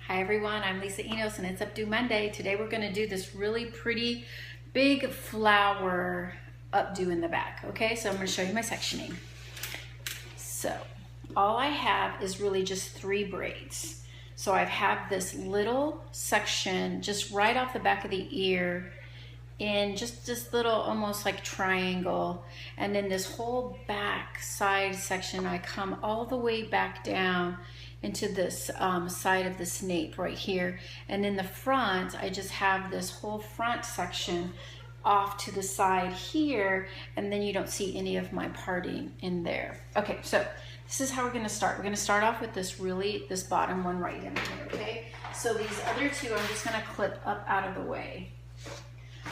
Hi everyone, I'm Lisa Enos and it's Updo Monday. Today we're going to do this really pretty big flower updo in the back. Okay, so I'm going to show you my sectioning. So all I have is really just 3 braids. So I have this little section just right off the back of the ear in just this little almost like triangle, and then this whole back side section I come all the way back down into this side of this nape right here, and in the front I just have this whole front section off to the side here, and then you don't see any of my parting in there. Okay, so this is how we're going to start. We're going to start off with this bottom one right in here. Okay, so these other 2 I'm just going to clip up out of the way.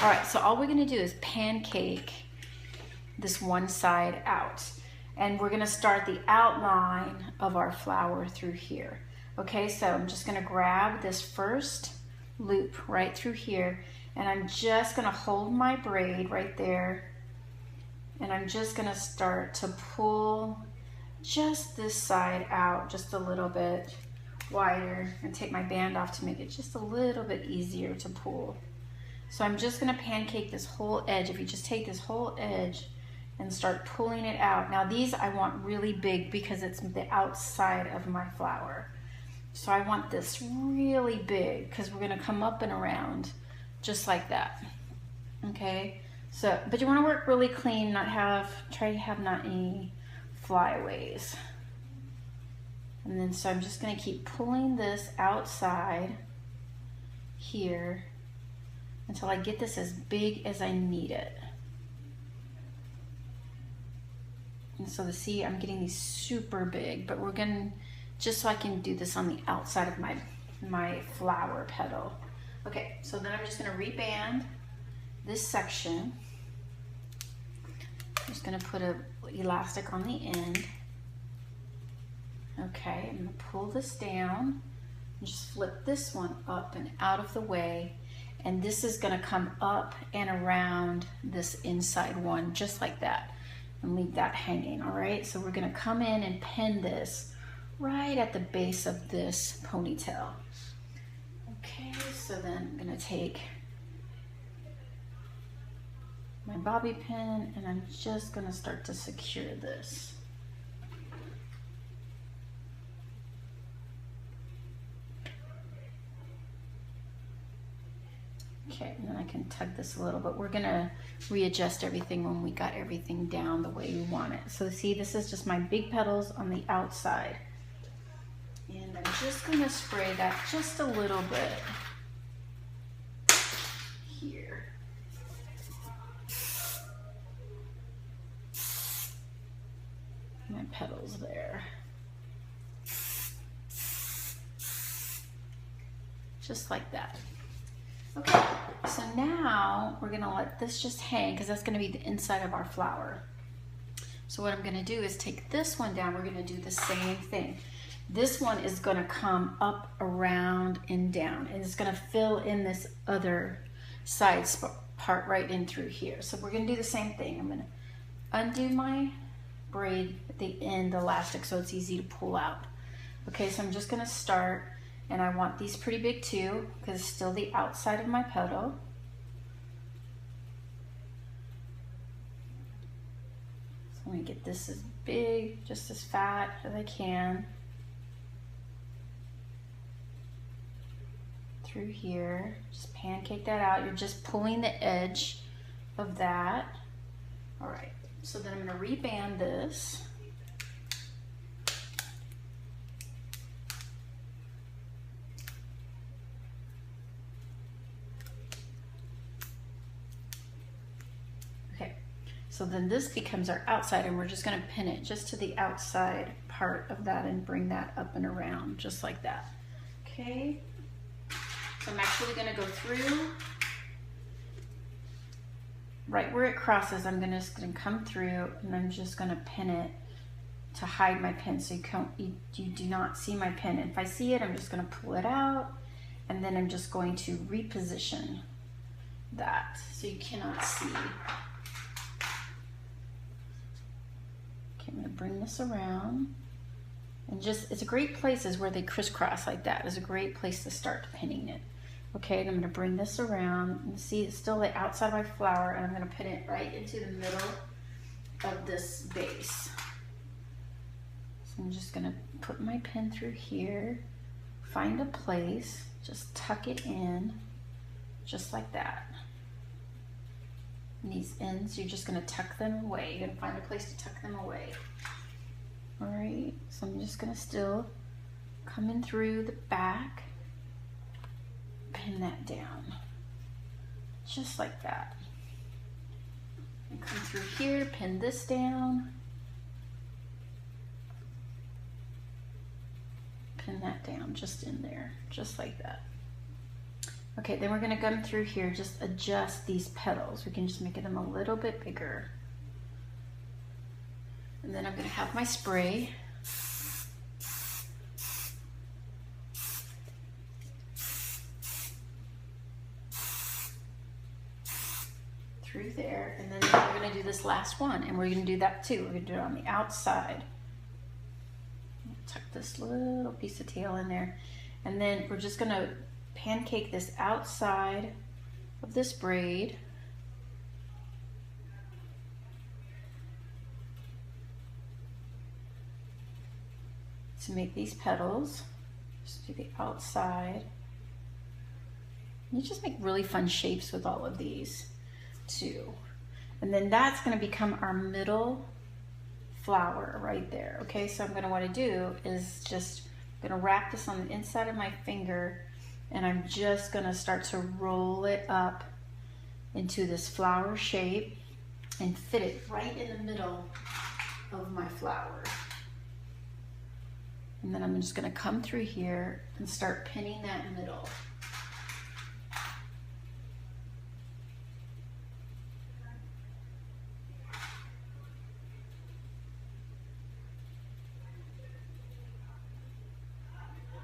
All right, so all we're gonna do is pancake this one side out. And we're gonna start the outline of our flower through here. Okay, so I'm just gonna grab this first loop right through here, and I'm just gonna hold my braid right there, and I'm just gonna start to pull just this side out just a little bit wider, and take my band off to make it just a little bit easier to pull. So I'm just gonna pancake this whole edge. If you just take this whole edge and start pulling it out. Now these I want really big because it's the outside of my flower. So I want this really big because we're gonna come up and around just like that. Okay, so, but you wanna work really clean, try to have not any flyaways. And then so I'm just gonna keep pulling this outside here until I get this as big as I need it. And so see, I'm getting these super big, but we're gonna, just so I can do this on the outside of my flower petal. Okay, so then I'm just gonna reband this section. I'm just gonna put an elastic on the end. Okay, I'm gonna pull this down and just flip this one up and out of the way. And this is gonna come up and around this inside one, just like that, and leave that hanging, all right? So we're gonna come in and pin this right at the base of this ponytail. Okay, so then I'm gonna take my bobby pin and I'm just gonna start to secure this. Okay, and then I can tug this a little, but we're gonna readjust everything when we got everything down the way we want it. So see, this is just my big petals on the outside. And I'm just gonna spray that just a little bit here. My petals there. Just like that. Okay, so now we're gonna let this just hang because that's gonna be the inside of our flower. So what I'm gonna do is take this one down. We're gonna do the same thing. This one is gonna come up, around, and down, and it's gonna fill in this other side part right in through here. So we're gonna do the same thing. I'm gonna undo my braid at the end elastic so it's easy to pull out. Okay, so I'm just gonna start. And I want these pretty big too, because it's still the outside of my petal. So I'm gonna get this as big, just as fat as I can. Through here, just pancake that out. You're just pulling the edge of that. All right, so then I'm gonna reband this. So then this becomes our outside, and we're just gonna pin it just to the outside part of that and bring that up and around, just like that. Okay, so I'm actually gonna go through, right where it crosses, I'm just gonna come through and I'm just gonna pin it to hide my pin so you do not see my pin. If I see it, I'm just gonna pull it out, and then I'm just going to reposition that so you cannot see. I'm going to bring this around And just, it's a great place is where they crisscross like that. It's a great place to start pinning it. Okay, and I'm gonna bring this around and see it's still the outside of my flower, and I'm gonna pin it right into the middle of this base. So I'm just gonna put my pin through here, find a place, just tuck it in, just like that. And these ends, you're just gonna tuck them away. You're gonna find a place to tuck them away. All right, so I'm just gonna still come in through the back, pin that down, just like that. And come through here, pin this down, pin that down just in there, just like that. Okay, then we're gonna come through here, just adjust these petals. We can just make them a little bit bigger. And then I'm gonna have my spray. Through there, and then we're gonna do this last one, and we're gonna do that too. We're gonna do it on the outside. Tuck this little piece of tail in there, and then we're just gonna pancake this outside of this braid. To make these petals, just do the outside. You just make really fun shapes with all of these too. And then that's gonna become our middle flower right there. Okay, so I'm gonna wanna do is just gonna wrap this on the inside of my finger, and I'm just gonna start to roll it up into this flower shape and fit it right in the middle of my flower. And then I'm just gonna come through here and start pinning that middle.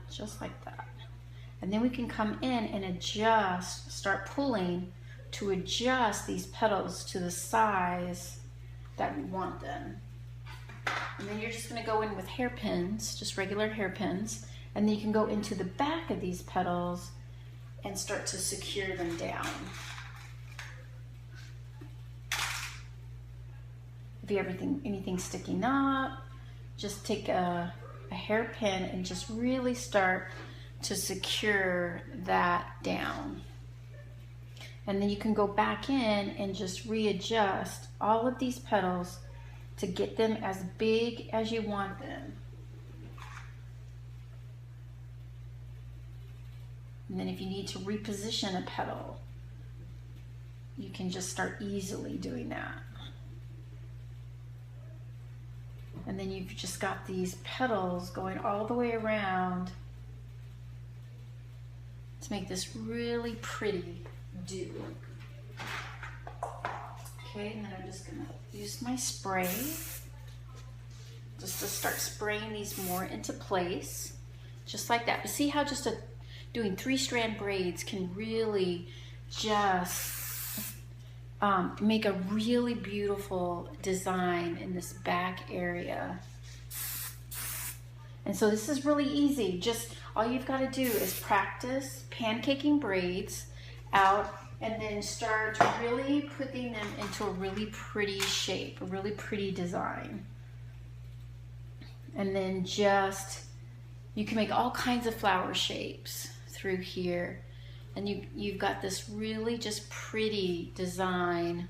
Just like that. And then we can come in and adjust, start pulling to adjust these petals to the size that we want them. And then you're just gonna go in with hairpins, just regular hairpins, and then you can go into the back of these petals and start to secure them down. If you have anything sticking up, just take a hairpin and just really start to secure that down. And then you can go back in and just readjust all of these petals to get them as big as you want them. And then if you need to reposition a petal, you can just start easily doing that. And then you've just got these petals going all the way around to make this really pretty dew. Okay, and then I'm just gonna use my spray just to start spraying these more into place, just like that. But see how just doing 3-strand braids can really just make a really beautiful design in this back area. And so this is really easy. Just all you've got to do is practice pancaking braids out, and then start really putting them into a really pretty shape, a really pretty design. And then just, you can make all kinds of flower shapes through here. And you've got this really just pretty design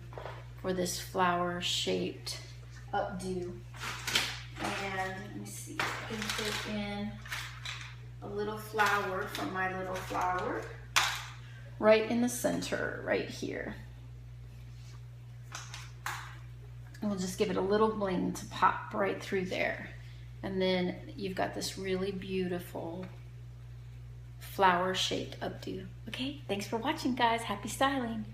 for this flower shaped updo. And let me see, I can put in a little flower from my little flower right in the center, right here. And we'll just give it a little bling to pop right through there. And then you've got this really beautiful flower shaped updo. Okay, thanks for watching, guys. Happy styling.